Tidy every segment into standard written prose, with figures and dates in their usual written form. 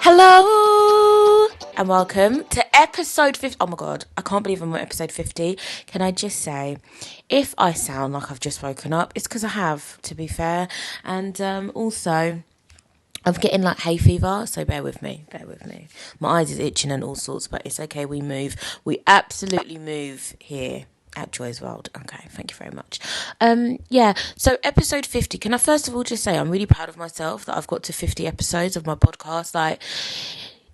Hello and welcome to episode 50. Oh my god, I can't believe I'm on episode 50. Can I just say, if I sound like I've just woken up, it's because I have, to be fair. And also, I'm getting like hay fever, so bear with me. My eyes is itching and all sorts, but it's okay, we move. We absolutely move here at Joy's World. Okay, thank you very much. So episode 50. Can I first of all just say I'm really proud of myself that I've got to 50 episodes of my podcast. Like,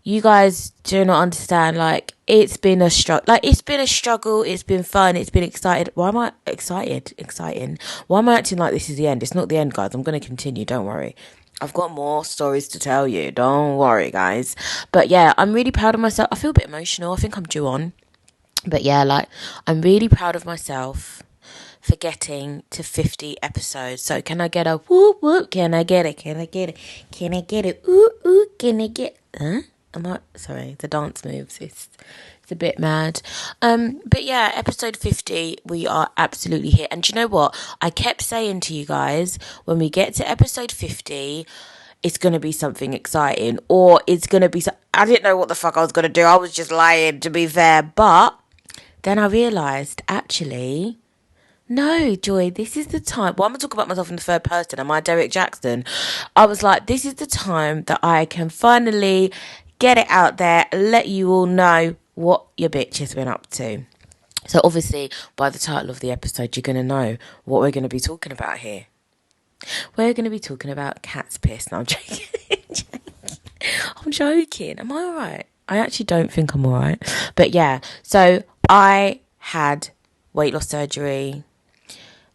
you guys do not understand. Like, it's been a struggle. It's been fun. It's been excited. Why am I excited? Exciting. Why am I acting like this is the end? It's not the end, guys. I'm going to continue. Don't worry. I've got more stories to tell you. Don't worry, guys. But yeah, I'm really proud of myself. I feel a bit emotional. I think I'm due on. But yeah, like, I'm really proud of myself for getting to 50 episodes. So can I get a whoop whoop? Can I get it? Can I get it? Can I get it? Ooh ooh. Can I get? Sorry, the dance moves. It's a bit mad. But yeah, episode 50. We are absolutely here. And do you know what? I kept saying to you guys, when we get to episode 50. It's going to be something exciting, or it's going to be. I didn't know what the fuck I was going to do. I was just lying, to be fair. But then I realised, actually, no, Joy, this is the time. Well, I'm going to talk about myself in the third person. Am I Derek Jackson? I was like, this is the time that I can finally get it out there, let you all know what your bitch has been up to. So obviously, by the title of the episode, you're going to know what we're going to be talking about here. We're going to be talking about cat's piss. No, I'm joking. I'm joking. Am I all right? I actually don't think I'm all right. But yeah, so I had weight loss surgery,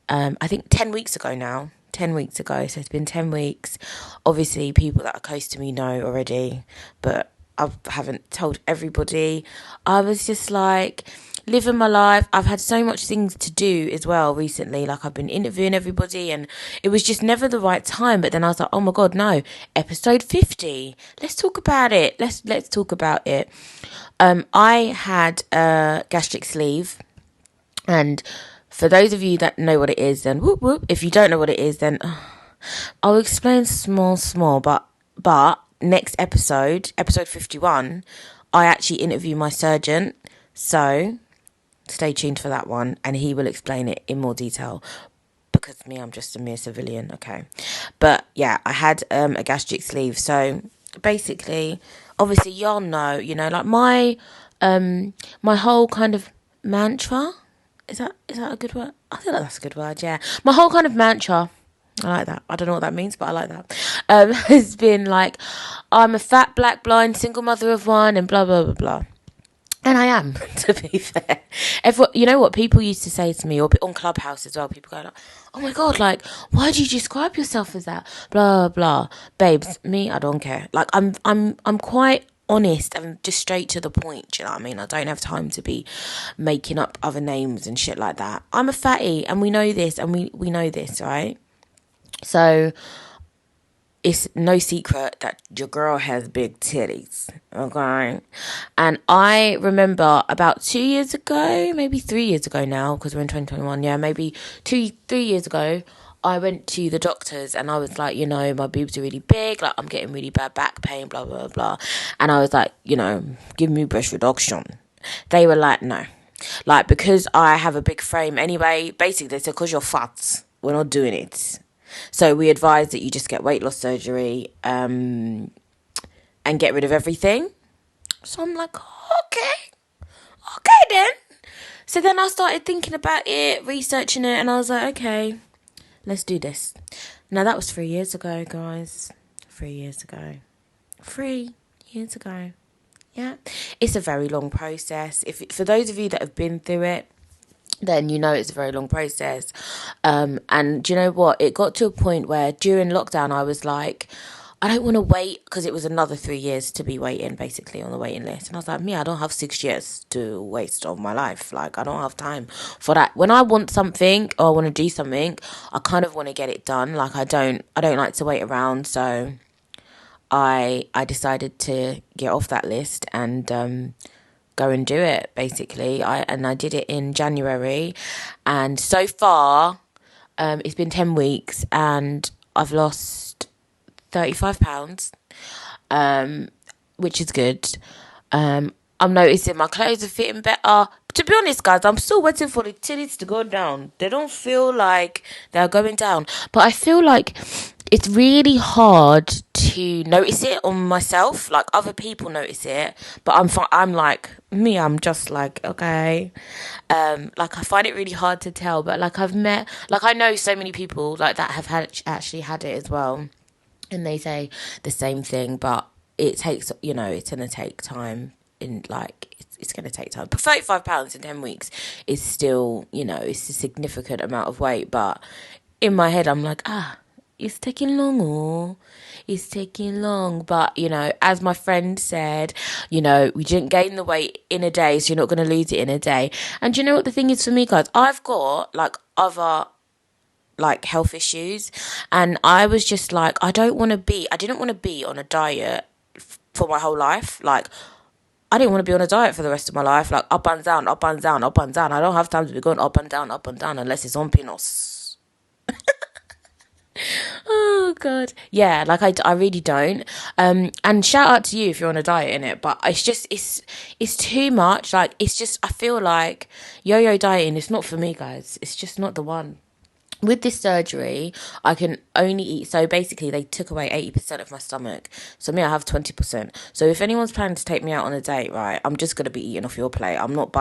I think 10 weeks ago now. 10 weeks ago. So it's been 10 weeks. Obviously, people that are close to me know already, but I haven't told everybody. I was just like living my life. I've had so much things to do as well recently. Like, I've been interviewing everybody and it was just never the right time. But then I was like, oh my God, no, episode 50. Let's talk about it. Let's talk about it. I had a gastric sleeve, and for those of you that know what it is, then whoop whoop. If you don't know what it is, then I'll explain small, but next episode 51, I actually interview my surgeon. So stay tuned for that one, and he will explain it in more detail, because I'm just a mere civilian, okay? But yeah, I had a gastric sleeve. So basically, obviously, y'all know, like my whole kind of mantra. Is that a good word? I think that's a good word, yeah. My whole kind of mantra, I like that. I don't know what that means, but I like that. Has been like, I'm a fat, black, blind, single mother of one, and blah, blah, blah, blah. And I am, to be fair. You know what people used to say to me, or on Clubhouse as well, people go like, oh my God, like, why do you describe yourself as that? Blah, blah. Babes, me, I don't care. Like, I'm quite honest and just straight to the point. Do you know what I mean? I don't have time to be making up other names and shit like that. I'm a fatty, and we know this, and we know this, right? So it's no secret that your girl has big titties, okay? And I remember about 2 years ago, maybe 3 years ago now, because we're in 2021, yeah, maybe 3 years ago, I went to the doctors and I was like, my boobs are really big, like, I'm getting really bad back pain, blah, blah, blah. And I was like, give me breast reduction. They were like, no. Like, because I have a big frame anyway, basically they said, because you're fat, we're not doing it. So we advise that you just get weight loss surgery and get rid of everything. So I'm like, okay then. So then I started thinking about it, researching it, and I was like, okay, let's do this. Now, that was 3 years ago, guys. 3 years ago. 3 years ago. Yeah. It's a very long process. For those of you that have been through it, then it's a very long process. And do you know what? It got to a point where during lockdown, I was like, I don't want to wait, because it was another 3 years to be waiting, basically, on the waiting list. And I was like, I don't have 6 years to waste of my life. Like, I don't have time for that. When I want something or I want to do something, I kind of want to get it done. Like, I don't like to wait around. So I decided to get off that list and go and do it, basically. I did it in January, and so far it's been 10 weeks and I've lost 35 pounds. which is good. I'm noticing my clothes are fitting better. To be honest, guys, I'm still waiting for the titties to go down. They don't feel like they're going down. But I feel like it's really hard to notice it on myself. Like, other people notice it. But I'm like, me, I'm just like, okay. Like, I find it really hard to tell. But, like, I know so many people, like, that have actually had it as well. And they say the same thing. But it takes, it's going to take time. It's going to take time. But £35 in 10 weeks is still, it's a significant amount of weight. But in my head, I'm like, it's taking long, it's taking long. But, as my friend said, we didn't gain the weight in a day, so you're not going to lose it in a day. And do you know what the thing is for me, guys? I've got, other health issues, and I was just like, I didn't want to be on a diet for my whole life. I didn't want to be on a diet for the rest of my life, up and down, up and down, up and down. I don't have time to be going up and down unless it's on Pinos. Oh, God. Yeah, I really don't. And shout out to you if you're on a diet, innit? But it's too much. It's just, I feel like yo-yo dieting is not for me, guys. It's just not the one. With this surgery, I can only eat. So basically, they took away 80% of my stomach. So me, I have 20%. So if anyone's planning to take me out on a date, right, I'm just going to be eating off your plate. I'm not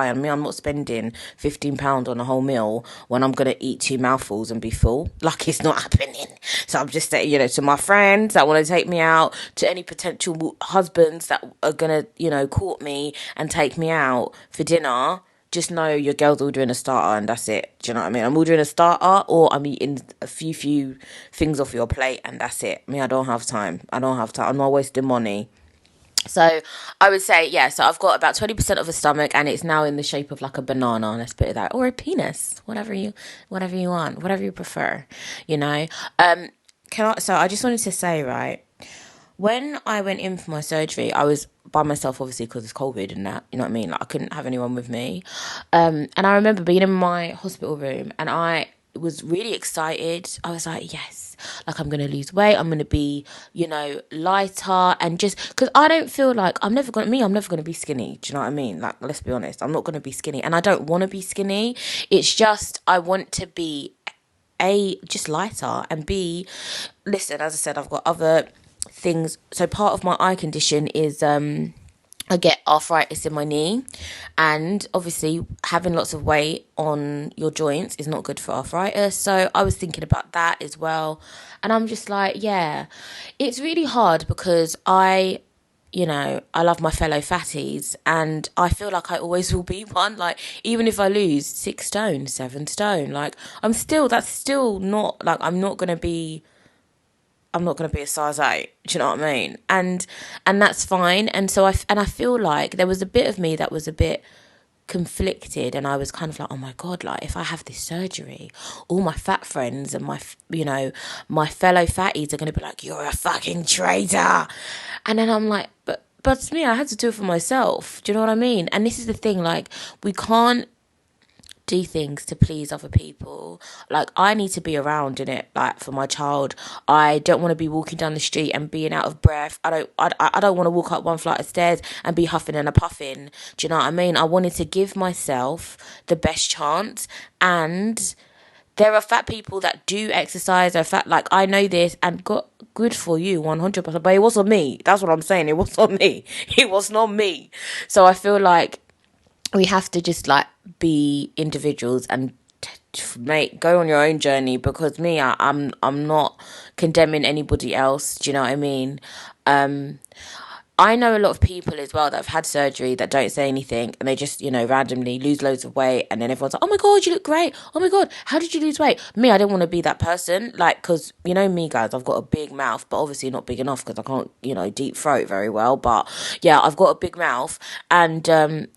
spending £15 on a whole meal when I'm going to eat 2 mouthfuls and be full. It's not happening. So I'm just saying, to my friends that want to take me out, to any potential husbands that are going to, court me and take me out for dinner, just know your girl's ordering a starter and that's it. Do you know what I mean? I'm ordering a starter, or I'm eating a few things off your plate and that's it. Me, I don't have time. I'm not wasting money. So I would say, so I've got about 20% of a stomach, and it's now in the shape of like a banana, let's put it that, or a penis, whatever you want, whatever you prefer, So I just wanted to say, right, when I went in for my surgery, I was by myself, obviously, because it's COVID and that, you know what I mean? I couldn't have anyone with me. And I remember being in my hospital room, and I was really excited. I was like, yes, I'm going to lose weight. I'm going to be, lighter, and just, because I don't feel like, I'm never going to be skinny. Do you know what I mean? Let's be honest. I'm not going to be skinny, and I don't want to be skinny. It's just, I want to be, just lighter, and B, listen, as I said, I've got other things. So part of my eye condition is I get arthritis in my knee, and obviously having lots of weight on your joints is not good for arthritis. So I was thinking about that as well, and I'm just like, it's really hard because I love my fellow fatties, and I feel like I always will be one. Even if I lose 6 stone, 7 stone, that's still not, I'm not going to be a size 8. Do you know what I mean? And that's fine. And so I feel like there was a bit of me that was a bit conflicted, and I was kind of like, oh my God, if I have this surgery, all my fat friends and my fellow fatties are going to be like, you're a fucking traitor. And then I'm like, but it's me, I had to do it for myself. Do you know what I mean? And this is the thing, we can't do things to please other people. I need to be around in it, for my child. I don't want to be walking down the street and being out of breath. I don't want to walk up one flight of stairs and be huffing and a puffing. Do you know what I mean? I wanted to give myself the best chance, and there are fat people that do exercise, are fat, I know this, and got good for you, 100%, but it wasn't me. That's what I'm saying. It was not me. It was not me. So I feel like we have to just be individuals and go on your own journey, because me, I'm not condemning anybody else. Do you know what I mean? I know a lot of people as well that have had surgery that don't say anything, and they just, randomly lose loads of weight, and then everyone's like, oh my God, you look great. Oh my God, how did you lose weight? Me, I didn't want to be that person, because, me, guys, I've got a big mouth, but obviously not big enough because I can't, deep throat very well. But yeah, I've got a big mouth, and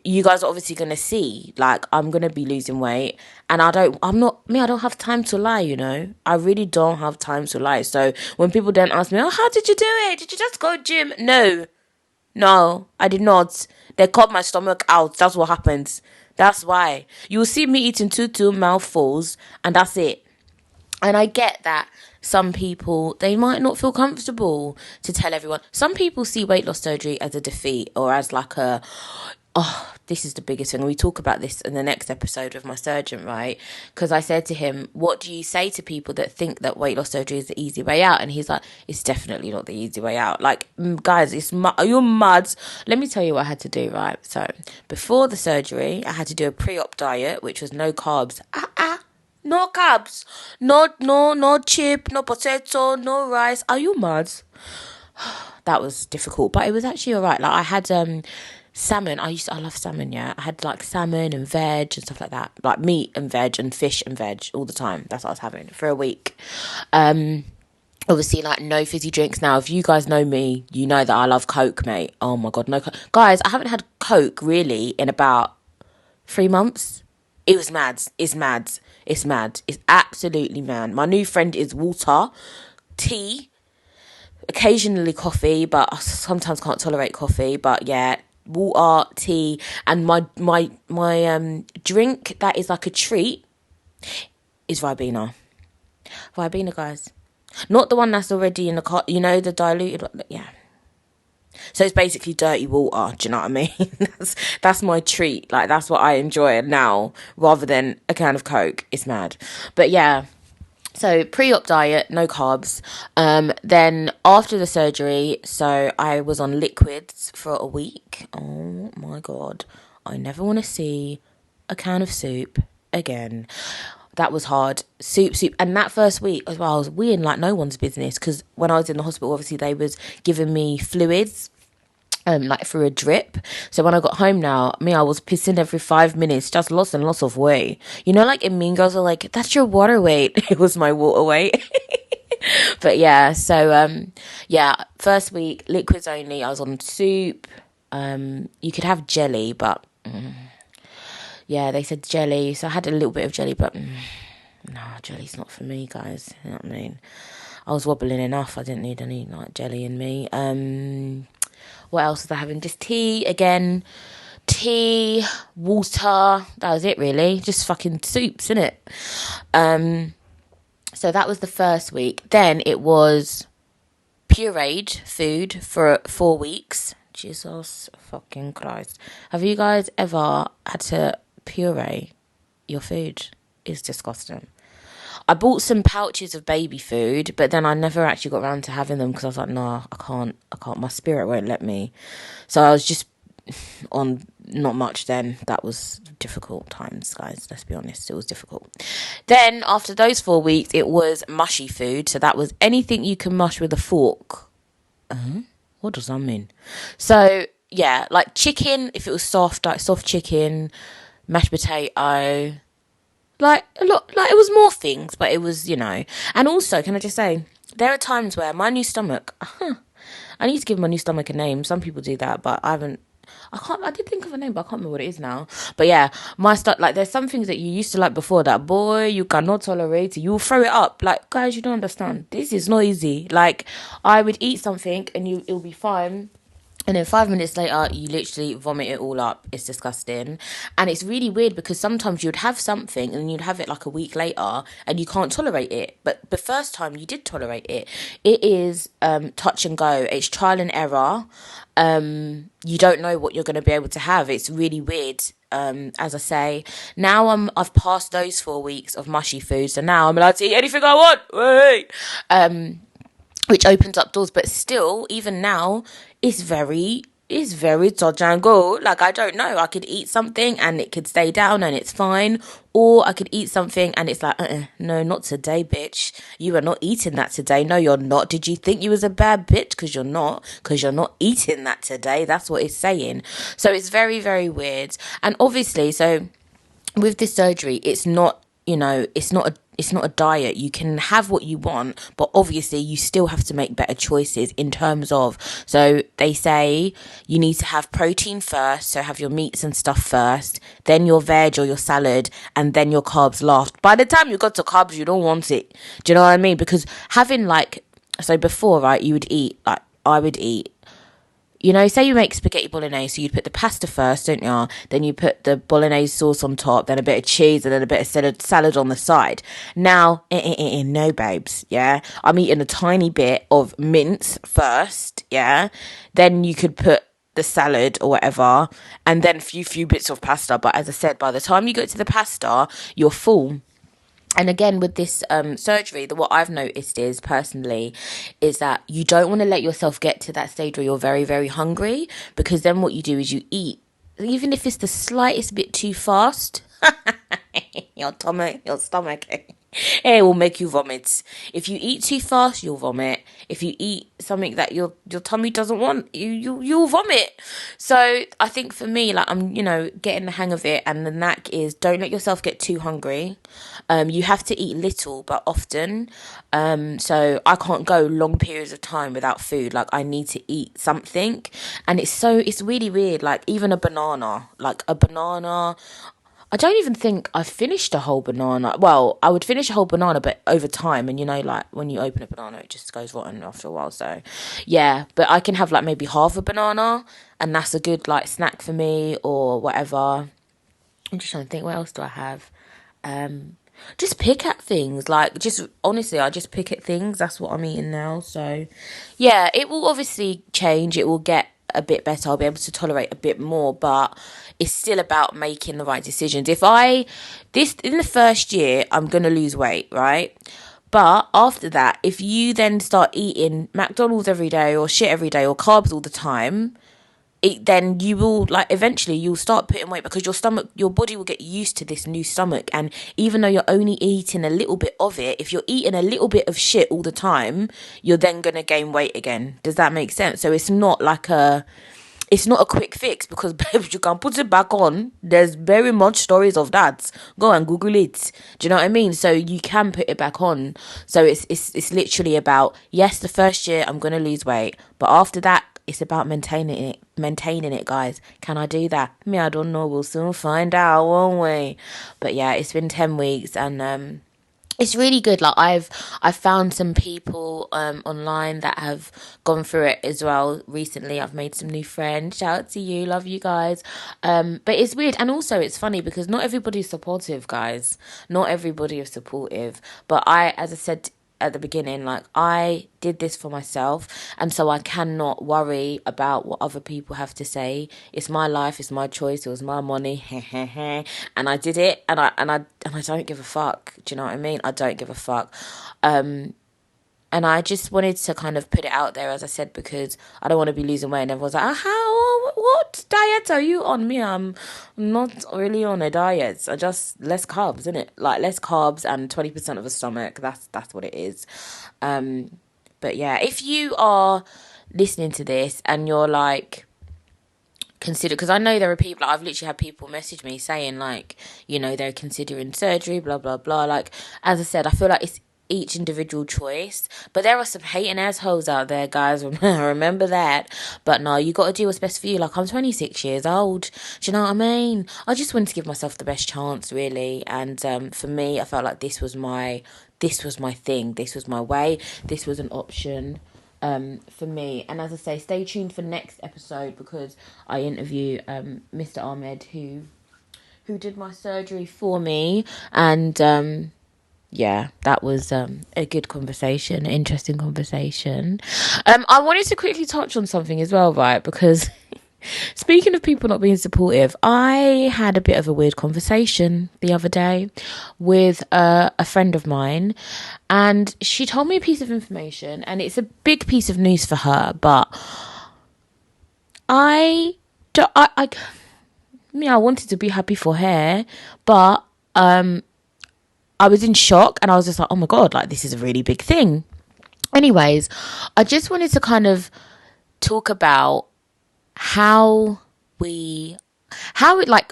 you guys are obviously going to see, I'm going to be losing weight, and I don't have time to lie, I really don't have time to lie. So when people don't ask me, oh, how did you do it? Did you just go gym? No, I did not. They cut my stomach out. That's what happens. That's why. You'll see me eating two mouthfuls, and that's it. And I get that some people, they might not feel comfortable to tell everyone. Some people see weight loss surgery as a defeat or as like a, oh, this is the biggest thing. We talk about this in the next episode with my surgeon, right? Because I said to him, what do you say to people that think that weight loss surgery is the easy way out? And he's like, it's definitely not the easy way out. Like, guys, are you mad? Let me tell you what I had to do, right? So before the surgery, I had to do a pre-op diet, which was no carbs. No carbs. No chip, no potato, no rice. Are you mad? That was difficult, but it was actually all right. Like, I had salmon. I love salmon, yeah. I had like salmon and veg and stuff like that. Like meat and veg and fish and veg all the time. That's what I was having for a week. Obviously, like, no fizzy drinks. Now, if you guys know me, you know that I love Coke, mate. Oh my God, no Coke. Guys, I haven't had Coke really in about 3 months. It was mad. It's mad. It's mad. It's absolutely mad. My new friend is water, tea, occasionally coffee, but I sometimes can't tolerate coffee. But yeah, water, tea, and my drink that is like a treat is Ribena. Ribena, guys. Not the one that's already in the car, you know, the diluted one. Yeah. So it's basically dirty water, do you know what I mean? that's my treat. Like, that's what I enjoy now rather than a can of Coke. It's mad. But yeah, so pre-op diet, no carbs. Then after the surgery, so I was on liquids for a week. Oh my God. I never want to see a can of soup again. That was hard. Soup. And that first week as well, I was weeing like no one's business, because when I was in the hospital, obviously they was giving me fluids, like through a drip. So when I got home now, I was pissing every 5 minutes, just lots and lots of weight. You know, like in Mean Girls are like, that's your water weight. It was my water weight. But yeah, so first week, liquids only. I was on soup. You could have jelly, but yeah, they said jelly. So I had a little bit of jelly, but no, jelly's not for me, guys. You know what I mean? I was wobbling enough. I didn't need any like jelly in me. What else was I having? Just tea again. Tea, water. That was it, really. Just fucking soups, innit? So that was the first week. Then it was pureed food for 4 weeks. Jesus fucking Christ. Have you guys ever had to puree your food? It's disgusting. I bought some pouches of baby food, but then I never actually got around to having them because I was like, nah, I can't. My spirit won't let me. So I was just on not much then. That was difficult times, guys. Let's be honest. It was difficult. Then after those 4 weeks, it was mushy food. So that was anything you can mush with a fork. What does that mean? So yeah, like chicken, if it was soft, like soft chicken, mashed potato. Like, a lot, like, it was more things, but it was, you know. And also, can I just say, there are times where my new stomach, I need to give my new stomach a name. Some people do that, but I did think of a name, but I can't remember what it is now. But yeah, like, there's some things that you used to like before that, boy, you cannot tolerate it. You'll throw it up. Like, guys, you don't understand. This is not easy. Like, I would eat something and it'll be fine. And then 5 minutes later, you literally vomit it all up. It's disgusting. And it's really weird because sometimes you'd have something and you'd have it like a week later and you can't tolerate it. But the first time you did tolerate it, it is touch and go. It's trial and error. You don't know what you're going to be able to have. It's really weird. As I say, now I've passed those 4 weeks of mushy food. So now I'm allowed to eat anything I want. Wait. Which opens up doors, but still, even now, it's very touch and go. Like, I don't know. I could eat something and it could stay down and it's fine. Or I could eat something and it's like, no, not today, bitch. You are not eating that today. No, you're not. Did you think you was a bad bitch? Because you're not. Because you're not eating that today. That's what it's saying. So it's very, very weird. And obviously, so with this surgery, it's not, you know, it's not a diet. You can have what you want, but obviously you still have to make better choices in terms of, so they say you need to have protein first, so have your meats and stuff first, then your veg or your salad, and then your carbs last. By the time you got to carbs, you don't want it. Do you know what I mean? Because having like, so before, right, you would eat, like, I would eat you know, say you make spaghetti bolognese, so you'd put the pasta first, don't you? Then you put the bolognese sauce on top, then a bit of cheese, and then a bit of salad on the side. Now, no, babes, yeah? I'm eating a tiny bit of mince first, yeah? Then you could put the salad or whatever, and then a few bits of pasta. But as I said, by the time you get to the pasta, you're full. And again, with this surgery, what I've noticed is, personally, is that you don't want to let yourself get to that stage where you're very, very hungry, because then what you do is you eat, even if it's the slightest bit too fast, your stomach, it will make you vomit. If you eat too fast, you'll vomit. If you eat something that your tummy doesn't want, you'll vomit. So I think for me, like, I'm, you know, getting the hang of it, and the knack is, don't let yourself get too hungry. You have to eat little but often. So I can't go long periods of time without food. Like, I need to eat something, and it's really weird. Like, even a banana. I don't even think I've finished a whole banana. Well, I would finish a whole banana, but over time. And, you know, like, when you open a banana, it just goes rotten after a while. So, yeah. But I can have, like, maybe half a banana, and that's a good, like, snack for me or whatever. I'm just trying to think, what else do I have? Just pick at things. Like, just, honestly, I just pick at things. That's what I'm eating now. So, yeah, it will obviously change. It will get a bit better. I'll be able to tolerate a bit more, but it's still about making the right decisions. In the first year, I'm going to lose weight, right? But after that, if you then start eating McDonald's every day or shit every day or carbs all the time, then you will, like, eventually you'll start putting weight, because your body will get used to this new stomach. And even though you're only eating a little bit of it, if you're eating a little bit of shit all the time, you're then going to gain weight again. Does that make sense? So it's not a quick fix, because, babes, you can put it back on. There's very much stories of that. Go and Google it. Do you know what I mean? So you can put it back on. So it's literally about, yes, the first year I'm going to lose weight, but after that, it's about maintaining it, guys. Can I do that? I don't know. We'll soon find out, won't we? But yeah, it's been 10 weeks, and it's really good. Like, I've found some people online that have gone through it as well recently. I've made some new friends. Shout out to you, love you guys. But it's weird, and also it's funny because not everybody's supportive, guys. Not everybody is supportive. But as I said at the beginning, like, I did this for myself, and so I cannot worry about what other people have to say. It's my life, it's my choice, it was my money, and I did it, and I don't give a fuck. Do you know what I mean? I don't give a fuck. And I just wanted to kind of put it out there, as I said, because I don't want to be losing weight. And everyone's like, what diet are you on? Me, I'm not really on a diet. I just, less carbs, innit? Like, less carbs and 20% of a stomach. That's what it is. But yeah, if you are listening to this and you're like, consider, because I know there are people, I've literally had people message me saying, like, you know, they're considering surgery, blah, blah, blah. Like, as I said, I feel like it's each individual choice, but there are some hating assholes out there, guys. Remember that. But no, you got to do what's best for you. Like, I'm 26 years old. Do you know what I mean? I just wanted to give myself the best chance, really. And for me, I felt like this was my thing. This was my way. This was an option for me. And as I say, stay tuned for next episode, because I interview Mr. Ahmed, who did my surgery for me, and yeah, that was a good conversation, interesting conversation. I wanted to quickly touch on something as well, right? Because speaking of people not being supportive, I had a bit of a weird conversation the other day with a friend of mine, and she told me a piece of information, and it's a big piece of news for her, but I wanted to be happy for her, but I was in shock, and I was just like, oh my God, like, this is a really big thing. Anyways, I just wanted to kind of talk about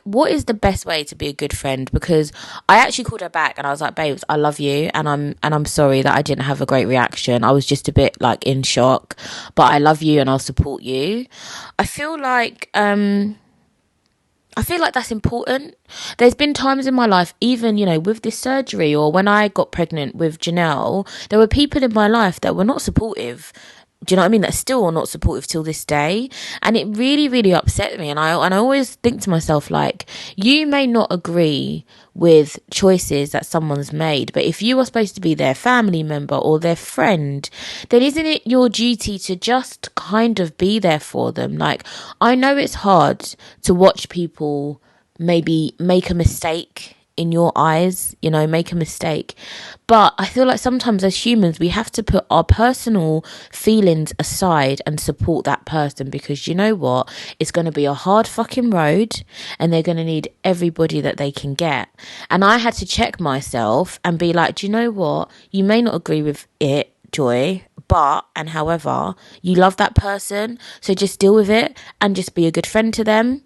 what is the best way to be a good friend? Because I actually called her back and I was like, babes, I love you, and I'm sorry that I didn't have a great reaction. I was just a bit, like, in shock, but I love you and I'll support you. I feel like that's important. There's been times in my life, even, you know, with this surgery, or when I got pregnant with Janelle, there were people in my life that were not supportive. Do you know what I mean? That's still not supportive till this day. And it really, really upset me. And I always think to myself, like, you may not agree with choices that someone's made, but if you are supposed to be their family member or their friend, then isn't it your duty to just kind of be there for them? Like, I know it's hard to watch people maybe make a mistake in your eyes, you know, make a mistake. But I feel like sometimes as humans, we have to put our personal feelings aside and support that person, because you know what? It's going to be a hard fucking road and they're going to need everybody that they can get. And I had to check myself and be like, do you know what? You may not agree with it, Joy, but, and however, you love that person. So just deal with it and just be a good friend to them.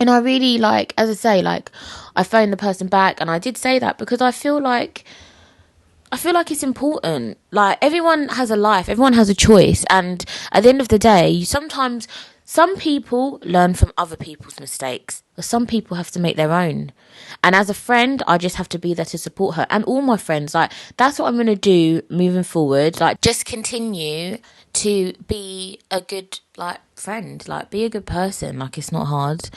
And I really, like, as I say, like, I phoned the person back and I did say that because I feel like it's important. Like, everyone has a life, everyone has a choice. And at the end of the day, sometimes some people learn from other people's mistakes, but some people have to make their own. And as a friend, I just have to be there to support her. And all my friends, like, that's what I'm going to do moving forward. Like, just continue to be a good, like, friend. Like, be a good person. Like, it's not hard.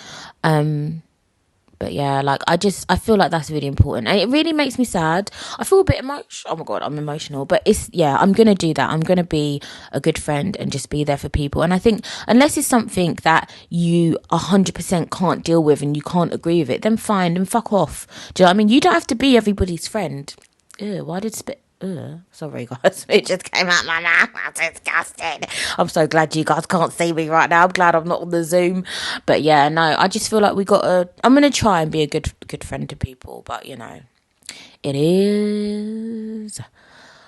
But yeah, like, I feel like that's really important. And it really makes me sad. I feel a bit emotional. Oh my God, I'm emotional. But I'm going to do that. I'm going to be a good friend and just be there for people. And I think unless it's something that you 100% can't deal with and you can't agree with it, then fine, then fuck off. Do you know what I mean? You don't have to be everybody's friend. Ew, why did spit? Sorry guys, it just came out my mouth. That's disgusting. I'm so glad you guys can't see me right now. I'm glad I'm not on the Zoom. But yeah, no, I just feel like I'm gonna try and be a good friend to people. But you know, it is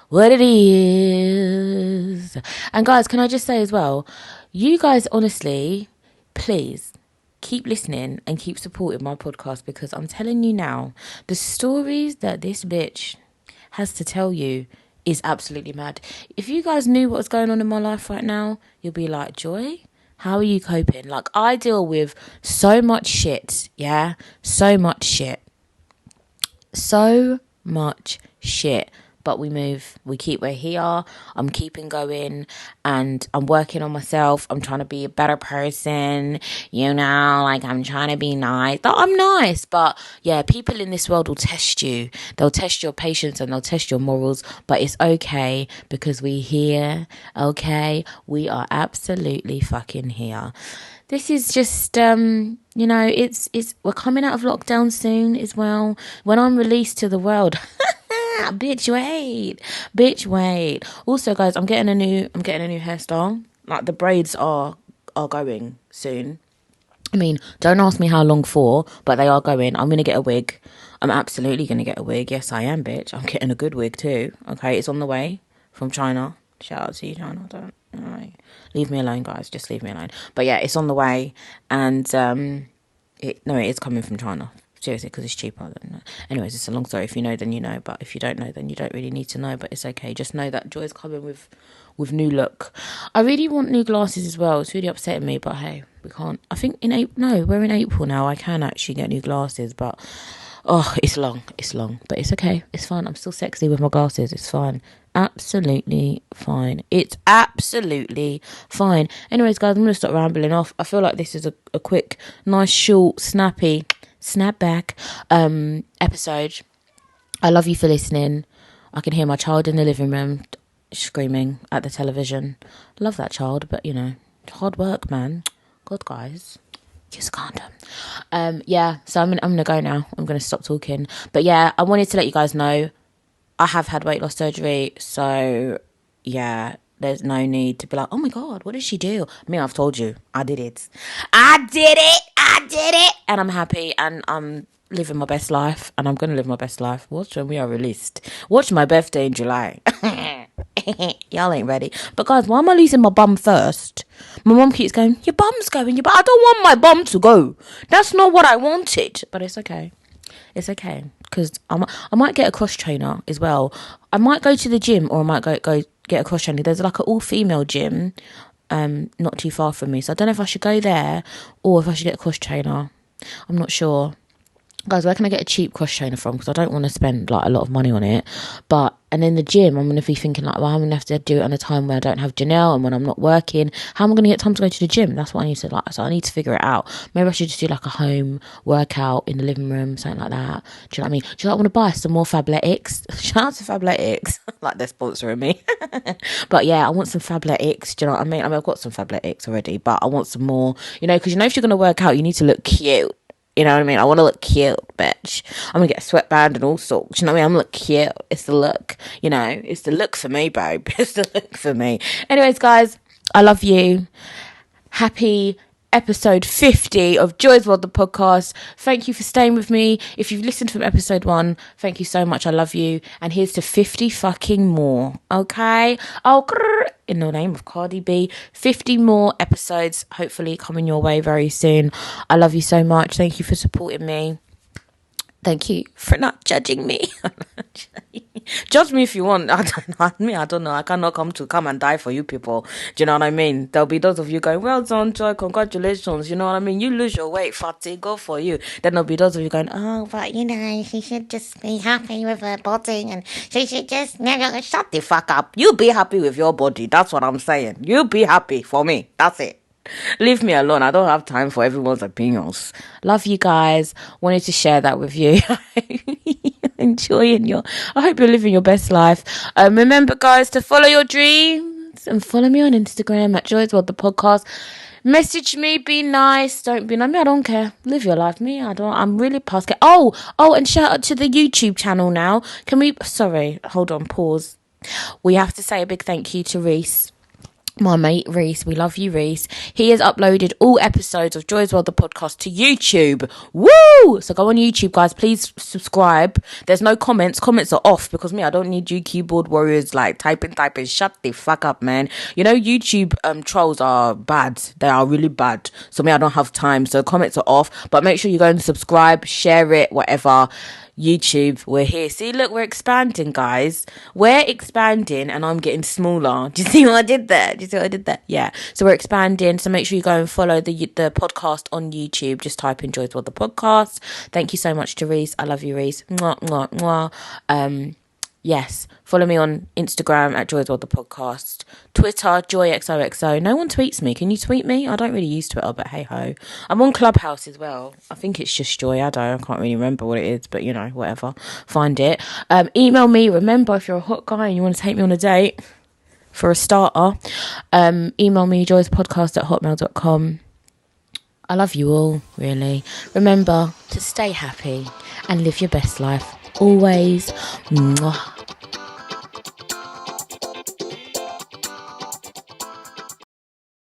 what it is. And guys, can I just say as well, you guys honestly, please keep listening and keep supporting my podcast, because I'm telling you now, the stories that this bitch has to tell you is absolutely mad. If you guys knew what's going on in my life right now, you'll be like, Joy, how are you coping? Like, I deal with so much shit, yeah? So much shit. But we move, we keep where we are. I'm keeping going and I'm working on myself. I'm trying to be a better person, you know, like, I'm trying to be nice. I'm nice, but yeah, people in this world will test you. They'll test your patience and they'll test your morals, but it's okay because we're here, okay? We are absolutely fucking here. This is just, you know, we're coming out of lockdown soon as well. When I'm released to the world, bitch wait. Also, guys, I'm getting a new hairstyle. Like, the braids are going soon. I mean, don't ask me how long for, but they are going. I'm going to get a wig. I'm absolutely going to get a wig. Yes, I am, bitch. I'm getting a good wig too. Okay, it's on the way from China. Shout out to you, China. Leave me alone, guys. Just leave me alone. But yeah, it's on the way. And it is coming from China. Seriously, because it's cheaper than. Anyways, it's a long story. If you know, then you know. But if you don't know, then you don't really need to know. But it's okay. Just know that Joy's coming with new look. I really want new glasses as well. It's really upsetting me. But hey, we can't. I think we're in April now. I can actually get new glasses. But it's long. But it's okay. It's fine. I'm still sexy with my glasses. It's fine. Absolutely fine. It's absolutely fine. Anyways, guys, I'm going to stop rambling off. I feel like this is a quick, nice, short, snappy snapback episode. I love you for listening. I can hear my child in the living room screaming at the television. Love that child, but you know, hard work, man. God, guys, use a condom. Yeah, so I'm gonna go now. I'm gonna stop talking. But yeah, I wanted to let you guys know I have had weight loss surgery, so yeah, there's no need to be like, oh my God, what did she do? I've told you, I did it, and I'm happy, and I'm living my best life, and I'm gonna live my best life. Watch when we are released. Watch my birthday in July. Y'all ain't ready. But guys, why am I losing my bum first? My mum keeps going, your bum's going, I don't want my bum to go. That's not what I wanted. But it's okay. It's okay, because I might get a cross trainer as well. I might go to the gym, or I might go get a cross trainer. There's like an all-female gym not too far from me, so I don't know if I should go there or if I should get a cross trainer. I'm not sure. guys, where can I get a cheap cross trainer from? Because I don't want to spend like a lot of money on it. And in the gym, I'm going to be thinking like, well, I'm going to have to do it on a time where I don't have Janelle and when I'm not working. How am I going to get time to go to the gym? That's what I need to like. So I need to figure it out. Maybe I should just do like a home workout in the living room, something like that. Do you know what I mean? Do you like want to buy some more Fabletics? Shout out to Fabletics. Like they're sponsoring me. But yeah, I want some Fabletics. Do you know what I mean? I've got some Fabletics already, but I want some more, because if you're going to work out, you need to look cute. You know what I mean? I want to look cute, bitch. I'm going to get a sweatband and all sorts. You know what I mean? I'm going to look cute. It's the look. It's the look for me, babe. It's the look for me. Anyways, guys, I love you. Happy episode 50 of Joy's World, the podcast. Thank you for staying with me. If you've listened from episode 1, thank you so much. I love you. And here's to 50 fucking more. Okay? In the name of Cardi B, 50 more episodes hopefully coming your way very soon. I love you so much. Thank you for supporting me. Thank you for not judging me. Judge me if you want. I don't know. I cannot come and die for you people. Do you know what I mean? There'll be those of you going, well done, Joy, congratulations. You know what I mean? You lose your weight, fatty, go for you. Then there'll be those of you going, oh, but she should just be happy with her body and she should just shut the fuck up. You be happy with your body. That's what I'm saying. You be happy for me. That's it. Leave me alone. I don't have time for everyone's opinions. Love you guys. Wanted to share that with you. I hope you're living your best life. Remember, guys, to follow your dreams and follow me on Instagram at Joy's World, the podcast. Message me, be nice, don't be nice. I don't care. Live your life. I'm really past it. Oh, and shout out to the YouTube channel now. Hold on, pause. We have to say a big thank you to Reese. My mate Reese, we love you, Reese. He has uploaded all episodes of Joy's World, the podcast, to YouTube. Woo! So go on YouTube, guys. Please subscribe. There's no comments. Comments are off because I don't need you keyboard warriors like typing. Shut the fuck up, man. YouTube trolls are bad. They are really bad. So I don't have time. So comments are off. But make sure you go and subscribe, share it, whatever. YouTube, we're here. See, look, we're expanding, guys. We're expanding and I'm getting smaller. Do you see what I did there? Yeah. So we're expanding. So make sure you go and follow the podcast on YouTube. Just type in Joy's World, the podcast. Thank you so much to Reese. I love you, Reese. Mwah, mwah, mwah. Yes, follow me on Instagram at Joy's World, the podcast. Twitter, JoyXOXO. No one tweets me. Can you tweet me? I don't really use Twitter, but hey ho. I'm on Clubhouse as well. I think it's just Joy. I can't really remember what it is, but whatever. Find it. Email me. Remember, if you're a hot guy and you want to take me on a date, for a starter, email me joyspodcast@hotmail.com. I love you all, really. Remember to stay happy and live your best life. Always. Mwah.